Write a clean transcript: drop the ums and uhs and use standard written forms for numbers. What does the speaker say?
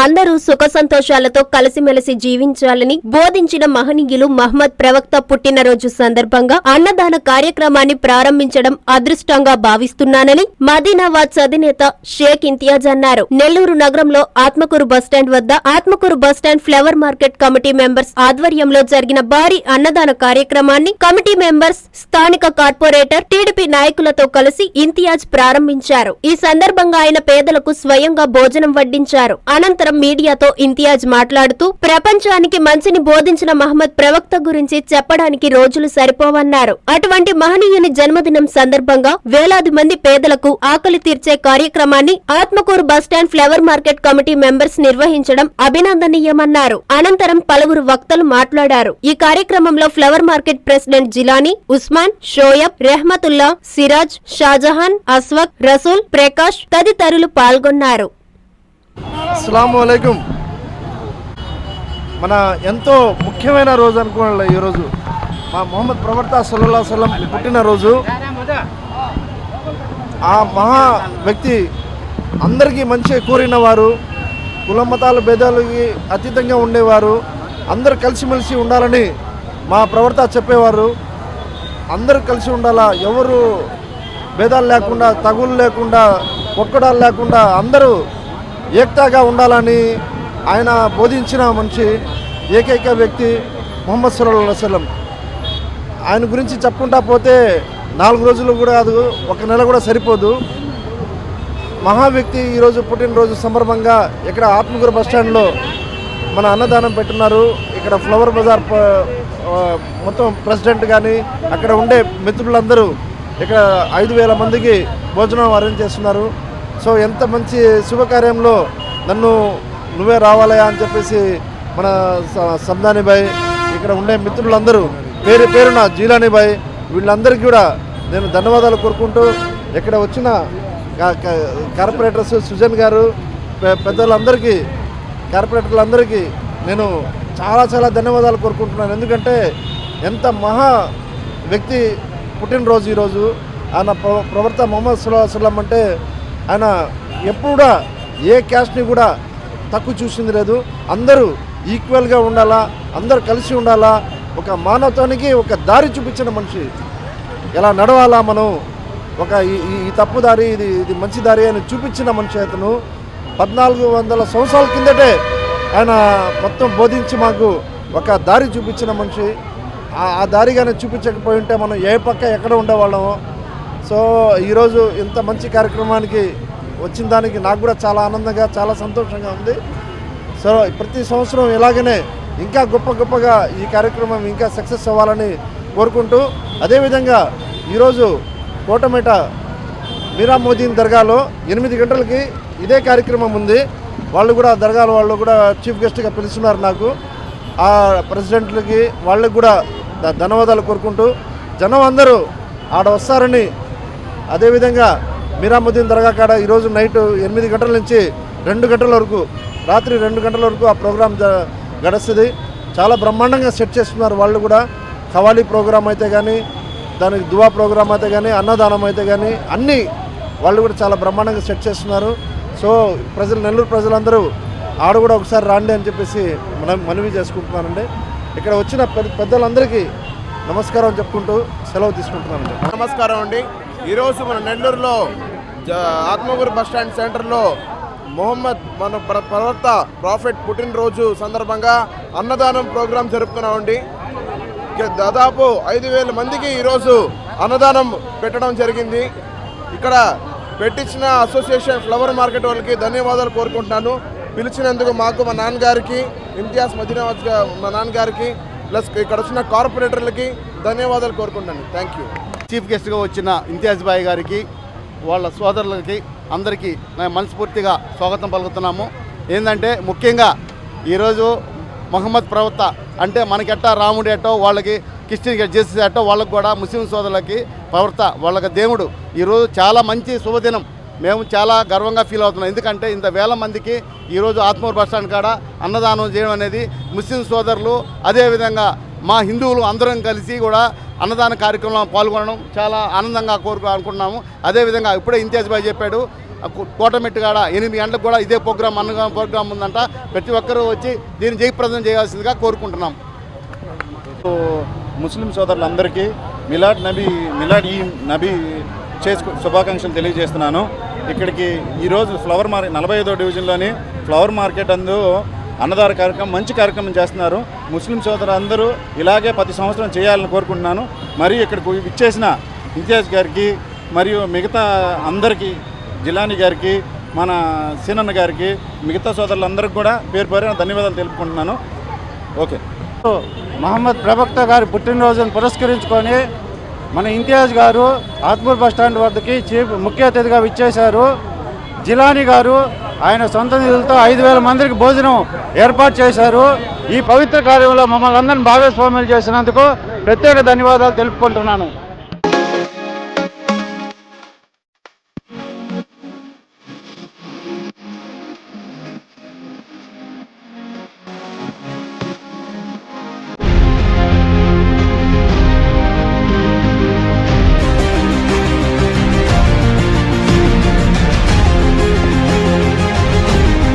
అందరూ సుఖ సంతోషాలతో కలిసిమెలిసి జీవించాలని బోధించిన మహనీయులు మహమ్మద్ ప్రవక్త పుట్టినరోజు సందర్భంగా అన్నదాన కార్యక్రమాన్ని ప్రారంభించడం అదృష్టంగా భావిస్తున్నానని మదీనావాద్ అధినేత షేక్ ఇంతియాజ్ అన్నారు. నెల్లూరు నగరంలో ఆత్మకూరు బస్టాండ్ వద్ద Atmakur bus stand flower market committee members ఆధ్వర్యంలో జరిగిన భారీ అన్నదాన కార్యక్రమాన్ని కమిటీ మెంబర్స్, స్థానిక కార్పొరేటర్, టీడీపీ నాయకులతో కలిసి ఇంతియాజ్ ప్రారంభించారు. ఈ సందర్భంగా ఆయన పేదలకు స్వయంగా భోజనం వడ్డించారు. అనంతరం మీడియాతో ఇంతియాజ్ మాట్లాడుతూ ప్రపంచానికి మంచిని బోధించిన మహమ్మద్ ప్రవక్త గురించి చెప్పడానికి రోజులు సరిపోవన్నారు. అటువంటి మహనీయుని జన్మదినం సందర్భంగా వేలాది మంది పేదలకు ఆకలి తీర్చే కార్యక్రమాన్ని Atmakur bus stand flower market committee members నిర్వహించడం అభినందనీయమన్నారు. అనంతరం పలువురు వక్తలు మాట్లాడారు. ఈ కార్యక్రమంలో flower market president Jilani, Usman, Shoaib, Rehmatullah, Siraj, Shahjahan, Aswak, Rasool, Prakash తదితరులు పాల్గొన్నారు. అస్సలాముఅలైకుం. మన ఎంతో ముఖ్యమైన రోజు అనుకోవాలి ఈరోజు. మా మొహమ్మద్ ప్రవక్త సల్లల్లాహు అలైహి వసల్లం పుట్టినరోజు. ఆ మహా వ్యక్తి అందరికీ మంచిగా కోరినవారు, కులమతాల భేదాలకి అతీతంగా ఉండేవారు, అందరూ కలిసిమెలిసి ఉండాలని మా ప్రవక్త చెప్పేవారు. అందరూ కలిసి ఉండాలా, ఎవరు భేదాలు లేకుండా, తగులు లేకుండా, కొట్టుకోడాలు లేకుండా అందరూ ఏకతాగా ఉండాలని ఆయన బోధించిన మనిషి, ఏకైక వ్యక్తి ముహమ్మద్ సల్లల్లాహు అలైహి వసల్లం. ఆయన గురించి చెప్పుకుంటా పోతే 4 రోజులు కూడా కాదు, 1 నెల కూడా సరిపోదు. మహా వ్యక్తి ఈరోజు పుట్టినరోజు సందర్భంగా ఇక్కడ ఆత్మకూరు బస్టాండ్లో మన అన్నదానం పెట్టున్నారు. ఇక్కడ ఫ్లవర్ బజార్ మొత్తం ప్రెసిడెంట్ కానీ అక్కడ ఉండే మిత్రులందరూ ఇక్కడ 5,000 మందికి భోజనం అరేంజ్ చేస్తున్నారు. సో ఎంత మంచి శుభకార్యంలో నన్ను నువ్వే రావాలయా అని చెప్పేసి మన సందాని భాయ్, ఇక్కడ ఉండే మిత్రులందరూ పేరున జీలానీ భాయ్, వీళ్ళందరికీ కూడా నేను ధన్యవాదాలు కోరుకుంటూ ఇక్కడ వచ్చిన కార్పొరేటర్స్ సుజన్ గారు, పెద్దలందరికీ, కార్పొరేటర్లందరికీ నేను చాలా ధన్యవాదాలు కోరుకుంటున్నాను. ఎందుకంటే ఎంత మహా వ్యక్తి పుట్టినరోజు ఈరోజు. ఆయన ప్రవక్త ముహమ్మద్ సల్లల్లాహు అలైహి వసల్లం అంటే ఆయన ఎప్పుడు కూడా ఏ క్యాస్ట్ని కూడా తక్కువ చూసింది లేదు. అందరూ ఈక్వల్గా ఉండాలా, అందరూ కలిసి ఉండాలా, ఒక మానవత్వానికి ఒక దారి చూపించిన మనిషి. ఎలా నడవాలా, మనం ఒక ఈ తప్పు దారి, ఇది మంచి దారి అని చూపించిన మనిషి అతను. 1400 సంవత్సరాల కిందటే ఆయన మొత్తం బోధించి మాకు ఒక దారి చూపించిన మనిషి. ఆ దారిగానే చూపించకపోయి ఉంటే మనం ఏ పక్క ఎక్కడ ఉండేవాళ్ళము. సో ఈరోజు ఇంత మంచి కార్యక్రమానికి వచ్చిన దానికి నాకు కూడా చాలా ఆనందంగా, చాలా సంతోషంగా ఉంది. సో ప్రతి సంవత్సరం ఇలాగనే ఇంకా గొప్పగా ఈ కార్యక్రమం ఇంకా సక్సెస్ అవ్వాలని కోరుకుంటూ, అదేవిధంగా ఈరోజు కోటమేట మీరామోదీన్ దర్గాలో 8 గంటలకి ఇదే కార్యక్రమం ఉంది. వాళ్ళు కూడా దర్గాలో వాళ్ళు కూడా చీఫ్ గెస్ట్గా పిలుస్తున్నారు నాకు. ఆ ప్రెసిడెంట్లకి వాళ్ళకి కూడా ధన్యవాదాలు కోరుకుంటూ, జనం అందరూ ఆడ వస్తారని, అదేవిధంగా మీరాముద్దీన్ దర్గా కాడ ఈరోజు నైట్ 8 గంటల నుంచి 2 గంటల వరకు, రాత్రి 2 గంటల వరకు ఆ ప్రోగ్రాం గడుస్తుంది. చాలా బ్రహ్మాండంగా సెట్ చేస్తున్నారు వాళ్ళు కూడా. ఖవాలీ ప్రోగ్రాం అయితే కానీ, దానికి దువా ప్రోగ్రాం అయితే కానీ, అన్నదానం అయితే కానీ అన్నీ వాళ్ళు కూడా చాలా బ్రహ్మాండంగా సెట్ చేస్తున్నారు. సో నెల్లూరు ప్రజలందరూ ఆడ కూడా ఒకసారి రాండి అని చెప్పేసి మనవి చేసుకుంటున్నానండి. ఇక్కడ వచ్చిన పెద్దలందరికీ నమస్కారం చెప్పుకుంటూ సెలవు తీసుకుంటున్నానండి. నమస్కారం అండి. ఈరోజు మన నెల్లూరులో ఆత్మకూరు బస్టాండ్ సెంటర్లో మొహమ్మద్ మన ప్రవక్త ప్రాఫెట్ పుట్టినరోజు సందర్భంగా అన్నదానం ప్రోగ్రాం జరుపుతున్నామండి. దాదాపు 5,000 మందికి ఈరోజు అన్నదానం పెట్టడం జరిగింది. ఇక్కడ పెట్టించిన అసోసియేషన్ ఫ్లవర్ మార్కెట్ వాళ్ళకి ధన్యవాదాలు కోరుకుంటున్నాను. పిలిచినందుకు మాకు, మా నాన్నగారికి, ఇంతియాజ్ మదీనావాద్ మా నాన్నగారికి, ప్లస్ ఇక్కడ వచ్చిన కార్పొరేటర్లకి ధన్యవాదాలు కోరుకుంటాను. Thank you. చీఫ్ గెస్ట్గా వచ్చిన ఇంతియాజ్ భాయ్ గారికి, వాళ్ళ సోదరులకి అందరికీ మేము మనస్ఫూర్తిగా స్వాగతం పలుకుతున్నాము. ఏంటంటే ముఖ్యంగా ఈరోజు మొహమ్మద్ ప్రవక్త అంటే మనకెట్టా రాముడు ఎట్టో, వాళ్ళకి క్రిస్టియన్ జీసస్ ఎట్టో, వాళ్ళకి కూడా ముస్లిం సోదరులకి ప్రవక్త వాళ్ళకి దేవుడు. ఈరోజు చాలా మంచి శుభదినం. మేము చాలా గర్వంగా ఫీల్ అవుతున్నాం. ఎందుకంటే ఇంత వేల మందికి ఈరోజు ఆత్మకూరు బస్టాండ్ కాడ అన్నదానం చేయడం అనేది ముస్లిం సోదరులు, అదేవిధంగా మా హిందువులు అందరం కలిసి కూడా అన్నదాన కార్యక్రమంలో పాల్గొనడం చాలా ఆనందంగా అనుకుంటున్నాము. అదేవిధంగా ఇప్పుడే ఇంతియాజ్ భాయ్ చెప్పాడు, కోటమెట్టు కాడ 8 గంటలకు కూడా ఇదే ప్రోగ్రాం అన్నదాన ప్రోగ్రాం ఉందంట. ప్రతి ఒక్కరూ వచ్చి దీన్ని జయప్రదం చేయాల్సిందిగా కోరుకుంటున్నాం. ముస్లిం సోదరులందరికీ మిలాడ్ ఈ నబీ శుభాకాంక్షలు తెలియజేస్తున్నాను. ఇక్కడికి ఈరోజు ఫ్లవర్ మార్కెట్ 45వ డివిజన్లోని ఫ్లవర్ మార్కెట్ అందు అన్నదాన కార్యక్రమం మంచి కార్యక్రమం చేస్తున్నారు. ముస్లిం సోదరులందరూ ఇలాగే ప్రతి సంవత్సరం చేయాలని కోరుకుంటున్నాను. మరియు ఇక్కడికి ఇచ్చేసిన ఇంతియాజ్ గారికి మరియు మిగతా అందరికీ, జిలానీ గారికి, మన సీనన్న గారికి, మిగతా సోదరులందరికీ కూడా పేరు పేరున ధన్యవాదాలు తెలుపుకుంటున్నాను. ఓకే. మహమ్మద్ ప్రవక్త గారి పుట్టినరోజును పురస్కరించుకొని మన ఇంతియాజ్ గారు ఆత్మూర్ బస్టాండ్ వద్దకి ముఖ్య అతిథిగా విచ్చేశారు. జిలానీ గారు ఆయన సొంత నిధులతో 5,000 మందికి భోజనం ఏర్పాటు చేశారు. ఈ పవిత్ర కార్యంలో మమ్మల్ని అందరినీ భాగస్వాములు చేసినందుకు ప్రత్యేక ధన్యవాదాలు తెలుపుకుంటున్నాను.